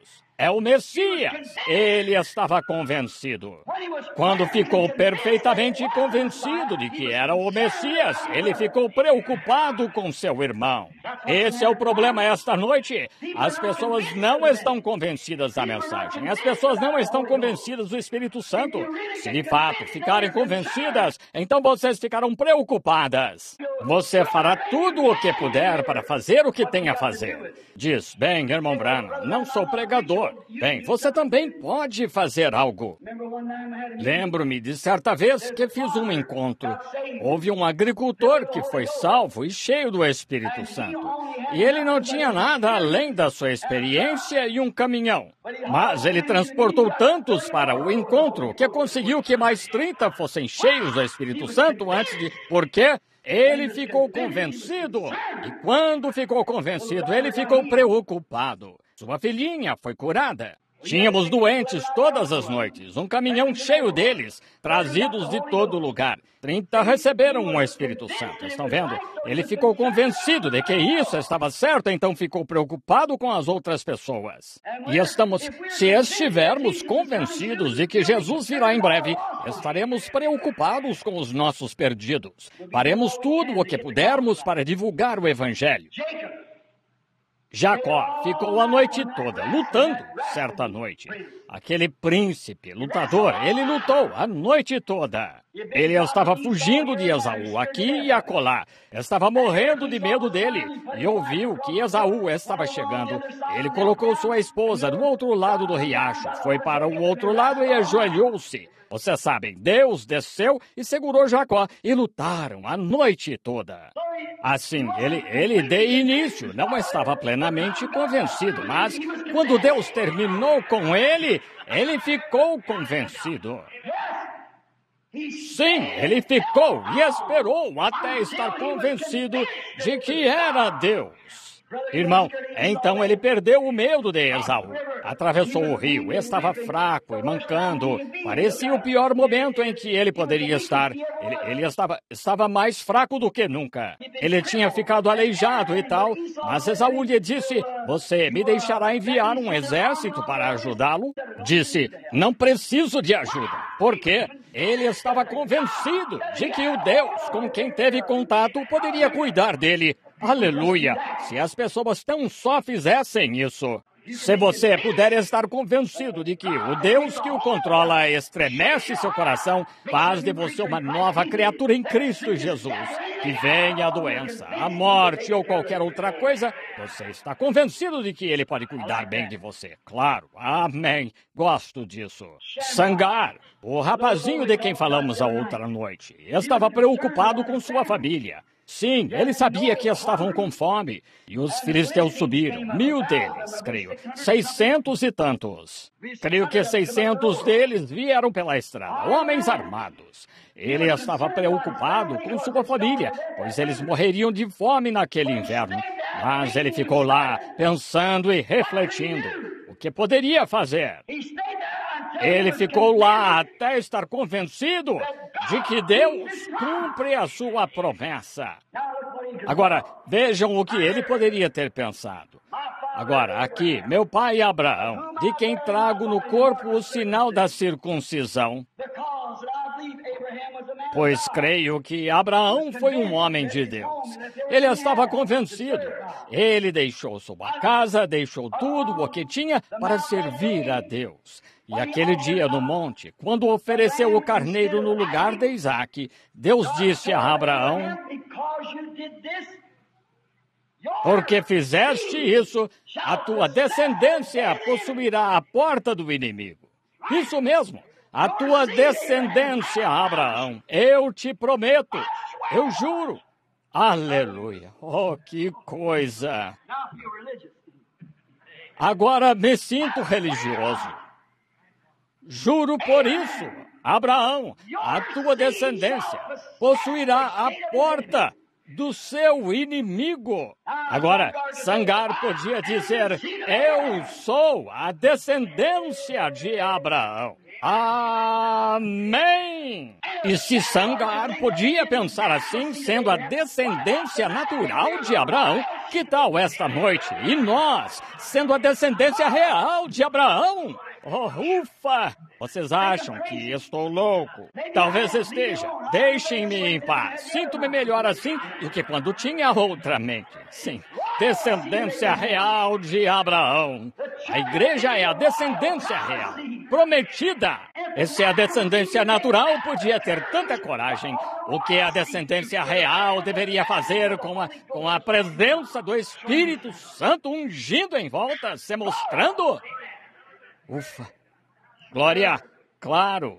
Jesus é o Messias. Ele estava convencido. Quando ficou perfeitamente convencido de que era o Messias, ele ficou preocupado com seu irmão. Esse é o problema esta noite. As pessoas não estão convencidas da mensagem. As pessoas não estão convencidas do Espírito Santo. Se de fato ficarem convencidas, então vocês ficarão preocupadas. Você fará tudo o que puder para fazer o que tem a fazer. Diz, bem, irmão Branham, não sou pregador. Bem, você também pode fazer algo. Lembro-me de certa vez que fiz um encontro. Houve um agricultor que foi salvo e cheio do Espírito Santo. E ele não tinha nada além da sua experiência e um caminhão. Mas ele transportou tantos para o encontro que conseguiu que mais 30 fossem cheios do Espírito Santo antes de... Por quê? Ele ficou convencido. E quando ficou convencido, ele ficou preocupado. Sua filhinha foi curada. Tínhamos doentes todas as noites, um caminhão cheio deles, trazidos de todo lugar. 30 receberam o Espírito Santo, estão vendo? Ele ficou convencido de que isso estava certo, então ficou preocupado com as outras pessoas. E se estivermos convencidos de que Jesus virá em breve, estaremos preocupados com os nossos perdidos. Faremos tudo o que pudermos para divulgar o Evangelho. Jacó ficou a noite toda lutando, certa noite. Aquele príncipe lutador, ele lutou a noite toda. Ele estava fugindo de Esaú aqui e acolá. Estava morrendo de medo dele e ouviu que Esaú estava chegando. Ele colocou sua esposa no outro lado do riacho, foi para o outro lado e ajoelhou-se. Vocês sabem, Deus desceu e segurou Jacó e lutaram a noite toda. Assim, ele de início não estava plenamente convencido, mas quando Deus terminou com ele ficou convencido. Sim, ele ficou e esperou até estar convencido de que era Deus. Irmão, então ele perdeu o medo de Esaú. Atravessou o rio, estava fraco e mancando. Parecia o pior momento em que ele poderia estar. Ele estava mais fraco do que nunca. Ele tinha ficado aleijado e tal, mas Esaú lhe disse, você me deixará enviar um exército para ajudá-lo? Disse, não preciso de ajuda. Por quê? Ele estava convencido de que o Deus com quem teve contato poderia cuidar dele. Aleluia! Se as pessoas tão só fizessem isso. Se você puder estar convencido de que o Deus que o controla estremece seu coração, faz de você uma nova criatura em Cristo Jesus. Que venha a doença, a morte ou qualquer outra coisa, você está convencido de que ele pode cuidar bem de você. Claro, amém. Gosto disso. Sangar, o rapazinho de quem falamos a outra noite, estava preocupado com sua família. Sim, ele sabia que estavam com fome. E os filisteus subiram, 1000 deles, creio, 600 e tantos. Creio que 600 deles vieram pela estrada, homens armados. Ele estava preocupado com sua família, pois eles morreriam de fome naquele inverno. Mas ele ficou lá, pensando e refletindo. O que poderia fazer? Ele ficou lá até estar convencido de que Deus cumpre a sua promessa. Agora, vejam o que ele poderia ter pensado. Agora, aqui, meu pai Abraão, de quem trago no corpo o sinal da circuncisão, pois creio que Abraão foi um homem de Deus. Ele estava convencido. Ele deixou sua casa, deixou tudo o que tinha para servir a Deus. E aquele dia no monte, quando ofereceu o carneiro no lugar de Isaque, Deus disse a Abraão, porque fizeste isso, a tua descendência possuirá a porta do inimigo. Isso mesmo, a tua descendência, Abraão, eu te prometo, eu juro. Aleluia, oh, que coisa. Agora me sinto religioso. Juro por isso, Abraão, a tua descendência possuirá a porta do seu inimigo. Agora, Sangar podia dizer, eu sou a descendência de Abraão. Amém! E se Sangar podia pensar assim, sendo a descendência natural de Abraão, que tal esta noite? E nós, sendo a descendência real de Abraão? Oh, ufa! Vocês acham que estou louco? Talvez esteja. Deixem-me em paz. Sinto-me melhor assim do que quando tinha outra mente. Sim, descendência real de Abraão. A igreja é a descendência real, prometida. E se a descendência natural podia ter tanta coragem, o que a descendência real deveria fazer com a presença do Espírito Santo ungindo em volta, se mostrando? Ufa! Glória! Claro!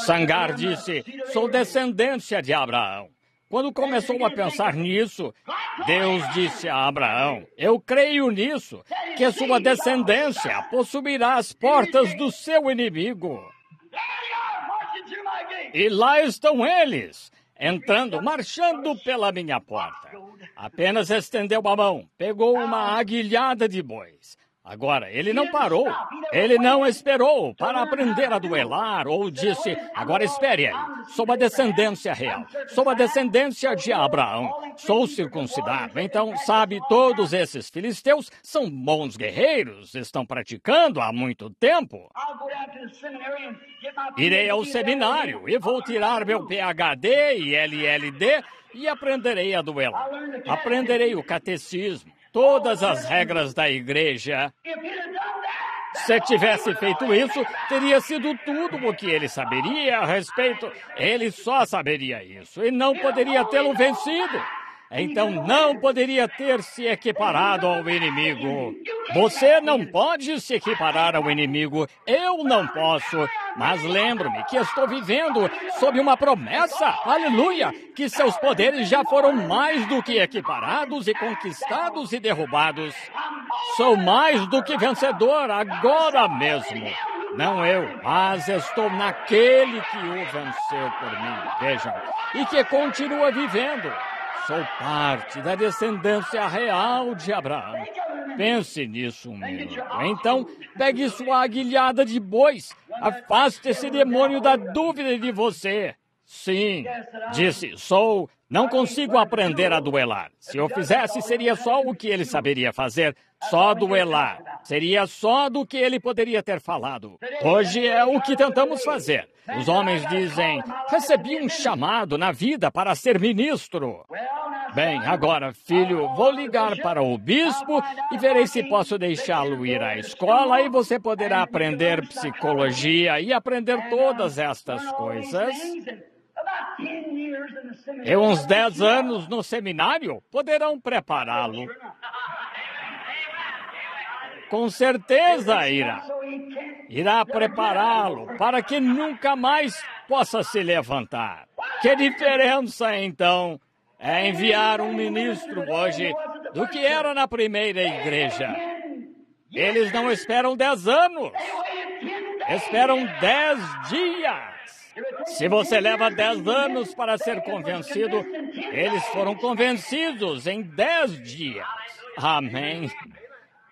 Sangar disse, sou descendência de Abraão. Quando começou a pensar nisso, Deus disse a Abraão, eu creio nisso, que sua descendência possuirá as portas do seu inimigo. E lá estão eles, entrando, marchando pela minha porta. Apenas estendeu a mão, pegou uma aguilhada de bois. Agora, ele não parou, ele não esperou para aprender a duelar, ou disse, agora espere aí, sou a descendência real, sou a descendência de Abraão, sou circuncidado, então, sabe, todos esses filisteus são bons guerreiros, estão praticando há muito tempo. Irei ao seminário e vou tirar meu PhD e LLD e aprenderei a duelar, aprenderei o catecismo. Todas as regras da igreja. Se tivesse feito isso, teria sido tudo o que ele saberia a respeito. Ele só saberia isso e não poderia tê-lo vencido. Então não poderia ter se equiparado ao inimigo. Você não pode se equiparar ao inimigo. Eu não posso. Mas lembro-me que estou vivendo sob uma promessa, aleluia, que seus poderes já foram mais do que equiparados e conquistados e derrubados. Sou mais do que vencedor agora mesmo. Não eu, mas estou naquele que o venceu por mim, vejam, e que continua vivendo. Sou parte da descendência real de Abraão. Pense nisso um minuto. Então, pegue sua aguilhada de bois. Afaste esse demônio da dúvida de você. Sim, disse, não consigo aprender a duelar. Se eu fizesse, seria só o que ele saberia fazer. Só duelar. Seria só do que ele poderia ter falado. Hoje é o que tentamos fazer. Os homens dizem, recebi um chamado na vida para ser ministro. Bem, agora, filho, vou ligar para o bispo e verei se posso deixá-lo ir à escola e você poderá aprender psicologia e aprender todas estas coisas. E uns 10 anos no seminário poderão prepará-lo. Com certeza irá prepará-lo para que nunca mais possa se levantar. Que diferença, então, é enviar um ministro hoje do que era na primeira igreja? Eles não esperam 10 anos, esperam 10 dias. Se você leva 10 anos para ser convencido, eles foram convencidos em 10 dias. Amém.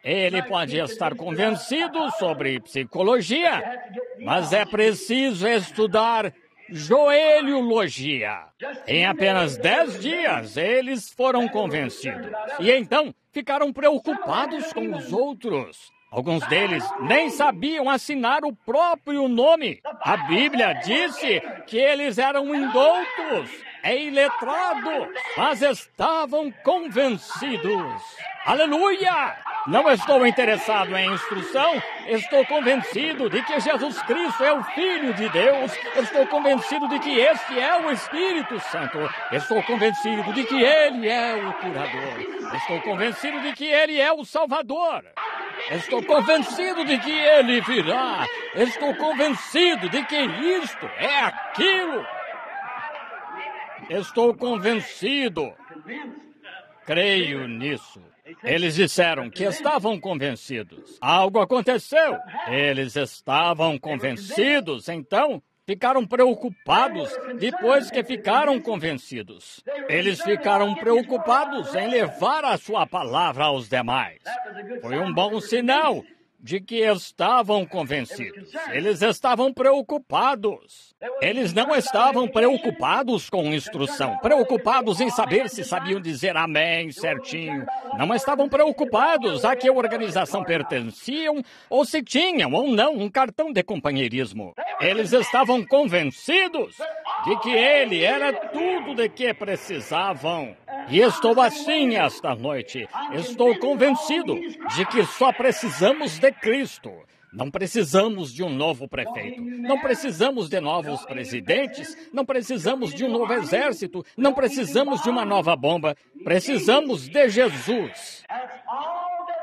Ele pode estar convencido sobre psicologia, mas é preciso estudar joelhologia. Em apenas 10 dias, eles foram convencidos. E então, ficaram preocupados com os outros. Alguns deles nem sabiam assinar o próprio nome. A Bíblia disse que eles eram indoutos, iletrados, mas estavam convencidos. Aleluia! Não estou interessado em instrução, estou convencido de que Jesus Cristo é o Filho de Deus, estou convencido de que este é o Espírito Santo, estou convencido de que Ele é o curador, estou convencido de que Ele é o Salvador, estou convencido de que Ele virá, estou convencido de que isto é aquilo, estou convencido, creio nisso. Eles disseram que estavam convencidos. Algo aconteceu. Eles estavam convencidos, então ficaram preocupados depois que ficaram convencidos. Eles ficaram preocupados em levar a sua palavra aos demais. Foi um bom sinal. de que estavam convencidos. Eles estavam preocupados. Eles não estavam preocupados com instrução, preocupados em saber se sabiam dizer amém certinho. Não estavam preocupados a que organização pertenciam ou se tinham ou não um cartão de companheirismo. Eles estavam convencidos de que ele era tudo de que precisavam. E estou assim esta noite. Estou convencido de que só precisamos de Cristo. Não precisamos de um novo prefeito. Não precisamos de novos presidentes. Não precisamos de um novo exército. Não precisamos de uma nova bomba. Precisamos de Jesus.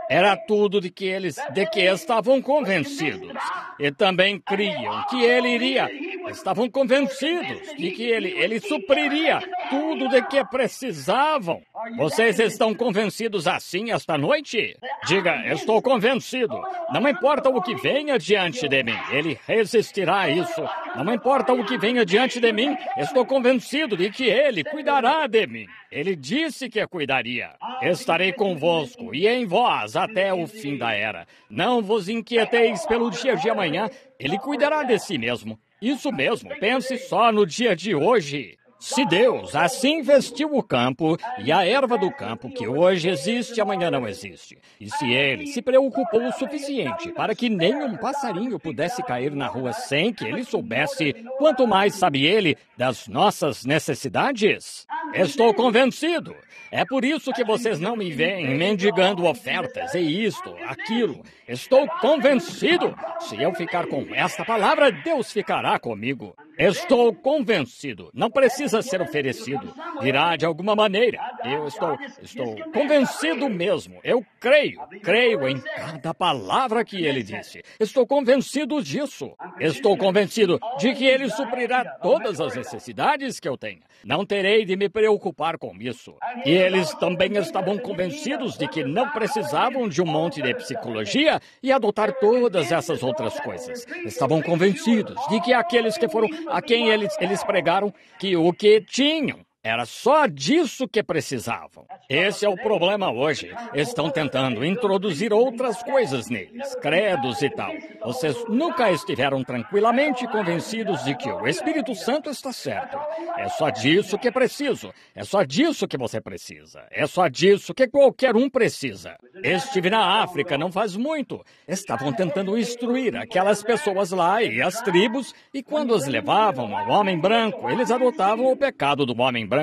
Era tudo de que estavam convencidos. E também criam que ele iria. Estavam convencidos de que ele supriria tudo de que precisavam. Vocês estão convencidos assim esta noite? Diga, estou convencido. Não importa o que venha diante de mim, ele resistirá a isso. Não importa o que venha diante de mim, estou convencido de que ele cuidará de mim. Ele disse que cuidaria. Estarei convosco e em vós até o fim da era. Não vos inquieteis pelo dia de amanhã, ele cuidará de si mesmo. Isso mesmo, pense só no dia de hoje. Se Deus assim vestiu o campo e a erva do campo, que hoje existe, amanhã não existe, e se ele se preocupou o suficiente para que nenhum passarinho pudesse cair na rua sem que ele soubesse, quanto mais sabe ele das nossas necessidades? Estou convencido. É por isso que vocês não me veem mendigando ofertas e isto, aquilo. Estou convencido. Se eu ficar com esta palavra, Deus ficará comigo. Estou convencido. Não precisa ser oferecido. Virá de alguma maneira. Eu estou convencido mesmo. Eu creio em cada palavra que ele disse. Estou convencido disso. Estou convencido de que ele suprirá todas as necessidades que eu tenho. Não terei de me preocupar com isso. E eles também estavam convencidos de que não precisavam de um monte de psicologia e adotar todas essas outras coisas. Estavam convencidos de que aqueles que foram a quem eles pregaram que o que tinham era só disso que precisavam. Esse é o problema hoje. Estão tentando introduzir outras coisas neles, credos e tal. Vocês nunca estiveram tranquilamente convencidos de que o Espírito Santo está certo. É só disso que preciso. É só disso que você precisa. É só disso que qualquer um precisa. Estive na África não faz muito. Estavam tentando instruir aquelas pessoas lá e as tribos, e quando as levavam ao homem branco, eles adotavam o pecado do homem branco.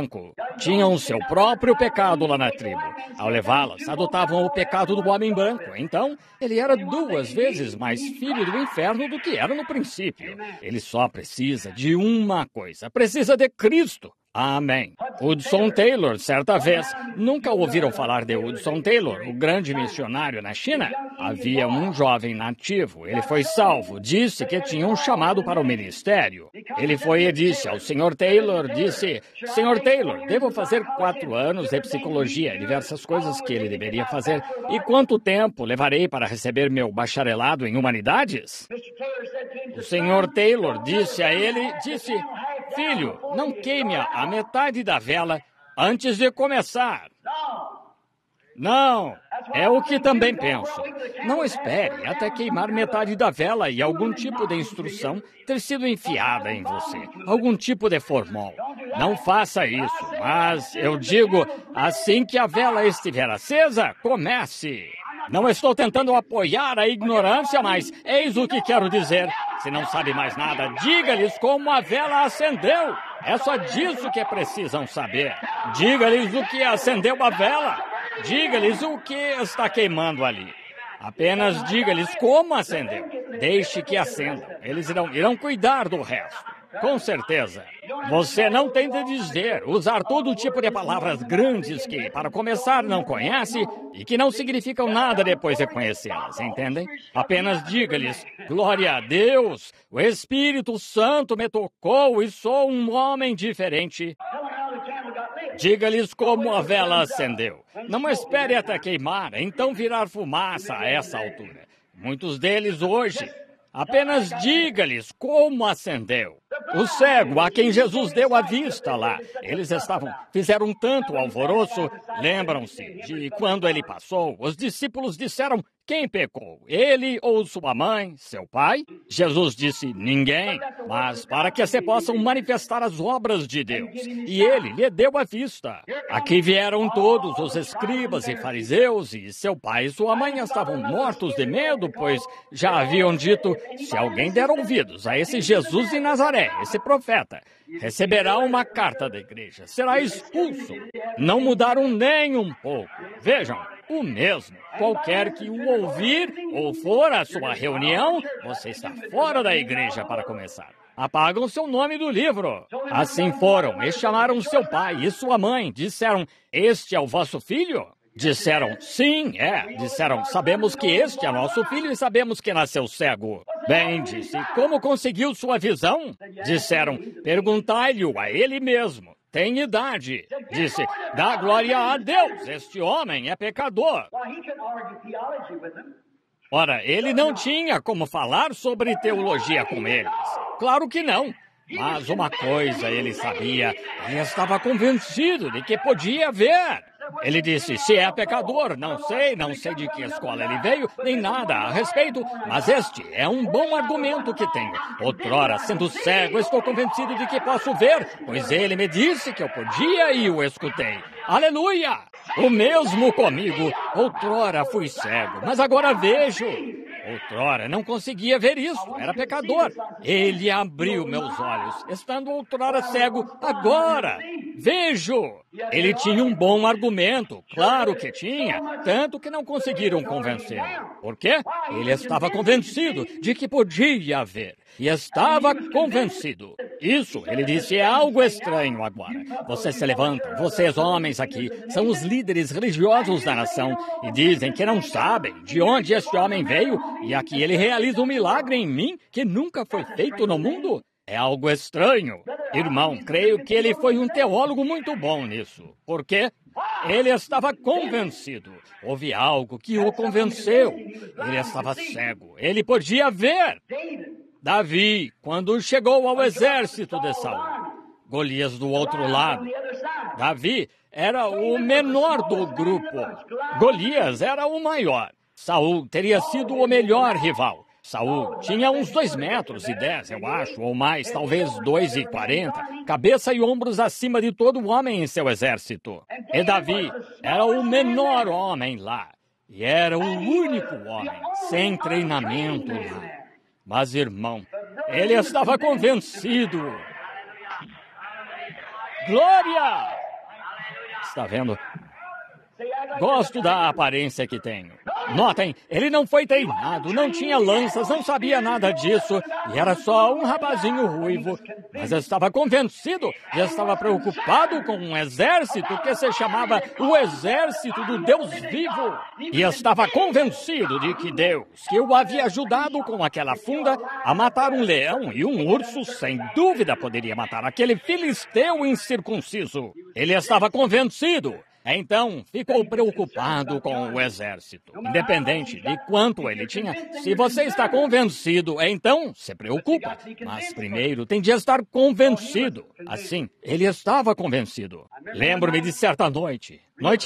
Tinham o seu próprio pecado lá na tribo. Ao levá-las, adotavam o pecado do homem branco. Então, ele era 2 vezes mais filho do inferno do que era no princípio. Ele só precisa de uma coisa. Precisa de Cristo. Amém. Hudson Taylor, certa vez, nunca ouviram falar de Hudson Taylor, o grande missionário na China? Havia um jovem nativo, ele foi salvo, disse que tinha um chamado para o ministério. Ele foi e disse ao Sr. Taylor, Sr. Taylor, devo fazer 4 anos de psicologia, diversas coisas que ele deveria fazer. E quanto tempo levarei para receber meu bacharelado em humanidades? O Sr. Taylor disse a ele, filho, não queime a metade da vela antes de começar. Não, é o que também penso. Não espere até queimar metade da vela e algum tipo de instrução ter sido enfiada em você. Algum tipo de formol. Não faça isso, mas eu digo, assim que a vela estiver acesa, comece. Não estou tentando apoiar a ignorância, mas eis o que quero dizer. Se não sabe mais nada, diga-lhes como a vela acendeu. É só disso que precisam saber. Diga-lhes o que acendeu a vela. Diga-lhes o que está queimando ali. Apenas diga-lhes como acendeu. Deixe que acendam. Eles irão cuidar do resto. Com certeza. Você não tem de dizer, usar todo tipo de palavras grandes que, para começar, não conhece e que não significam nada depois de conhecê-las, entendem? Apenas diga-lhes, glória a Deus, o Espírito Santo me tocou e sou um homem diferente. Diga-lhes como a vela acendeu. Não espere até queimar, então virar fumaça a essa altura. Muitos deles hoje... Apenas diga-lhes como acendeu. O cego a quem Jesus deu a vista lá, fizeram tanto alvoroço. Lembram-se de quando ele passou, os discípulos disseram, Quem pecou? Ele ou sua mãe, seu pai? Jesus disse, ninguém, mas para que se possam manifestar as obras de Deus. E ele lhe deu a vista. Aqui vieram todos os escribas e fariseus, e seu pai e sua mãe estavam mortos de medo, pois já haviam dito, se alguém der ouvidos a esse Jesus de Nazaré, esse profeta, receberá uma carta da igreja, será expulso. Não mudaram nem um pouco. Vejam, o mesmo. Qualquer que o ouvir ou for à sua reunião, você está fora da igreja para começar. Apagam seu nome do livro. Assim foram e chamaram seu pai e sua mãe. Disseram, este é o vosso filho? Disseram, sim, é. Disseram, sabemos que este é nosso filho e sabemos que nasceu cego. Bem, disse, como conseguiu sua visão? Disseram, perguntai-lhe-o a ele mesmo. Tem idade. Disse, dá glória a Deus, este homem é pecador. Ora, ele não tinha como falar sobre teologia com eles. Claro que não. Mas uma coisa ele sabia, ele estava convencido de que podia ver. Ele disse, se é pecador, não sei de que escola ele veio, nem nada a respeito, mas este é um bom argumento que tenho. Outrora, sendo cego, estou convencido de que posso ver, pois ele me disse que eu podia e o escutei. Aleluia! O mesmo comigo. Outrora fui cego, mas agora vejo. Outrora não conseguia ver isso, era pecador. Ele abriu meus olhos, estando outrora cego, agora vejo. Ele tinha um bom argumento, claro que tinha, tanto que não conseguiram convencê-lo. Por quê? Ele estava convencido de que podia ver. E estava convencido. Isso, ele disse, é algo estranho agora. Vocês se levantam, vocês homens aqui, são os líderes religiosos da nação, e dizem que não sabem de onde este homem veio, e aqui ele realiza um milagre em mim que nunca foi feito no mundo. É algo estranho. Irmão, creio que ele foi um teólogo muito bom nisso. Por quê? Ele estava convencido. Houve algo que o convenceu. Ele estava cego. Ele podia ver. Davi, quando chegou ao exército de Saul, Golias do outro lado. Davi era o menor do grupo. Golias era o maior. Saul teria sido o melhor rival. Saul tinha uns 2,10 metros, eu acho, ou mais, talvez 2,40, cabeça e ombros acima de todo homem em seu exército. E Davi era o menor homem lá. E era o único homem sem treinamento lá. Mas, irmão, ele estava convencido. Glória! Está vendo? Gosto da aparência que tenho. Notem, ele não foi treinado, não tinha lanças, não sabia nada disso, e era só um rapazinho ruivo. Mas estava convencido e estava preocupado com um exército que se chamava o Exército do Deus Vivo. E estava convencido de que Deus, que o havia ajudado com aquela funda a matar um leão e um urso, sem dúvida poderia matar aquele filisteu incircunciso. Ele estava convencido. Então, ficou preocupado com o exército. Independente de quanto ele tinha, se você está convencido, então se preocupa. Mas primeiro tem de estar convencido. Assim, ele estava convencido. Lembro-me de certa noite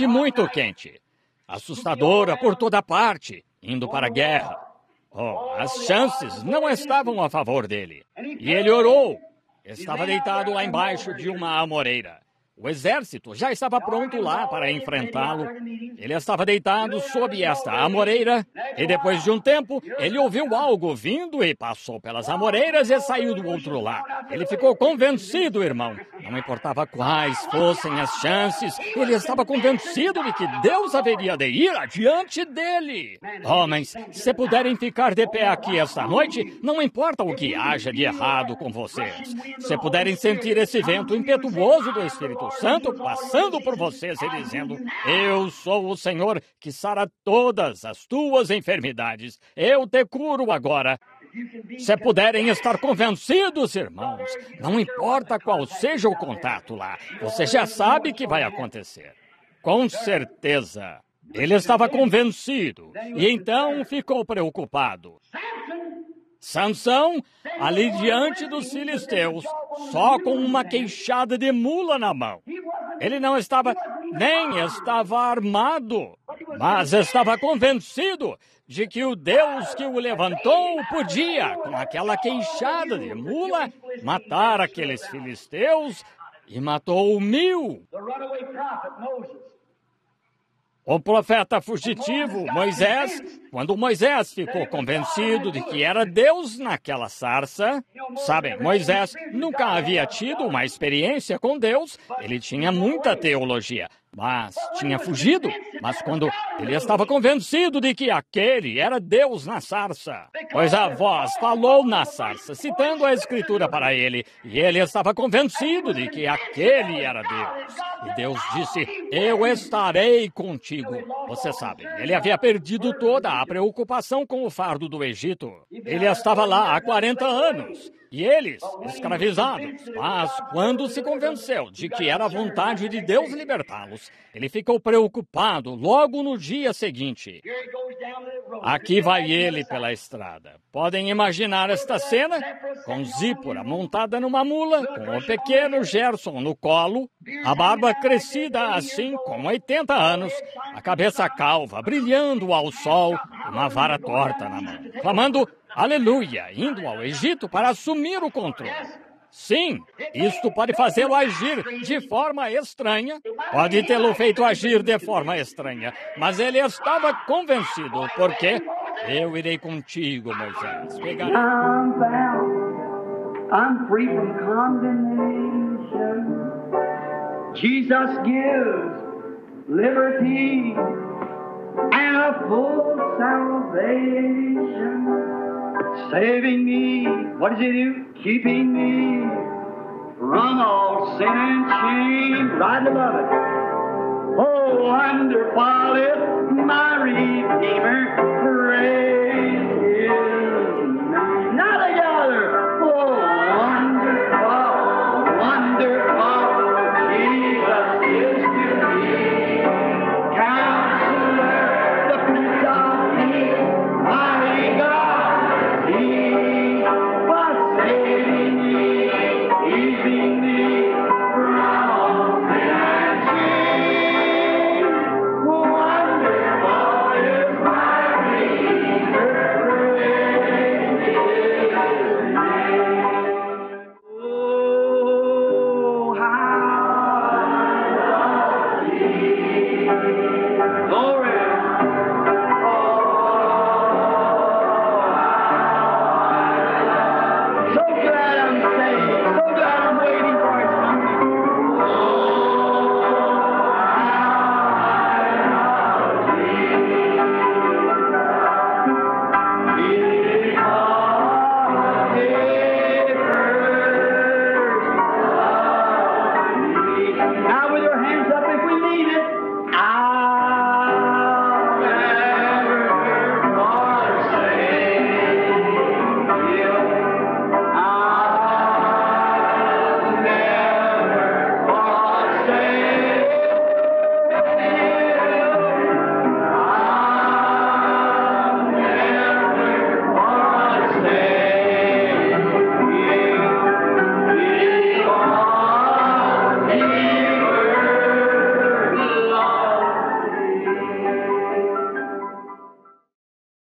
muito quente, assustadora por toda parte, indo para a guerra. Oh, as chances não estavam a favor dele. E ele orou. Estava deitado lá embaixo de uma amoreira. O exército já estava pronto lá para enfrentá-lo. Ele estava deitado sob esta amoreira e depois de um tempo, ele ouviu algo vindo e passou pelas amoreiras e saiu do outro lado. Ele ficou convencido, irmão. Não importava quais fossem as chances, ele estava convencido de que Deus haveria de ir adiante dele. Homens, se puderem ficar de pé aqui esta noite, não importa o que haja de errado com vocês. Se puderem sentir esse vento impetuoso do Espírito Santo passando por vocês e dizendo, eu sou o Senhor que sara todas as tuas enfermidades. Eu te curo agora. Se puderem estar convencidos, irmãos, não importa qual seja o contato lá, você já sabe que vai acontecer. Com certeza. Ele estava convencido e então ficou preocupado. Sansão, ali diante dos filisteus, só com uma queixada de mula na mão. Ele não estava, nem estava armado. mas estava convencido de que o Deus que o levantou podia, com aquela queixada de mula, matar aqueles filisteus, e matou 1000. O profeta fugitivo, Moisés, quando Moisés ficou convencido de que era Deus naquela sarça, sabem, Moisés nunca havia tido uma experiência com Deus, ele tinha muita teologia, mas tinha fugido. Mas quando ele estava convencido de que aquele era Deus na sarça, pois a voz falou na sarça, citando a Escritura para ele, e ele estava convencido de que aquele era Deus. E Deus disse, eu estarei contigo. Você sabe, ele havia perdido toda a preocupação com o fardo do Egito. Ele estava lá há 40 anos. E eles, escravizados, mas quando se convenceu de que era a vontade de Deus libertá-los, ele ficou preocupado logo no dia seguinte. Aqui vai ele pela estrada. Podem imaginar esta cena? Com Zípora montada numa mula, com o pequeno Gerson no colo, a barba crescida assim, com 80 anos, a cabeça calva, brilhando ao sol, uma vara torta na mão, clamando aleluia, indo ao Egito para assumir o controle. Sim, isto pode fazê-lo agir de forma estranha, pode tê-lo feito agir de forma estranha, mas ele estava convencido, porque eu irei contigo, Moisés. Pegarei. I'm free from condemnation. Jesus gives liberty and a full salvation. Saving me, what does He do? Keeping me from all sin and shame. Right above it. Oh, wonderful is my Redeemer, praise His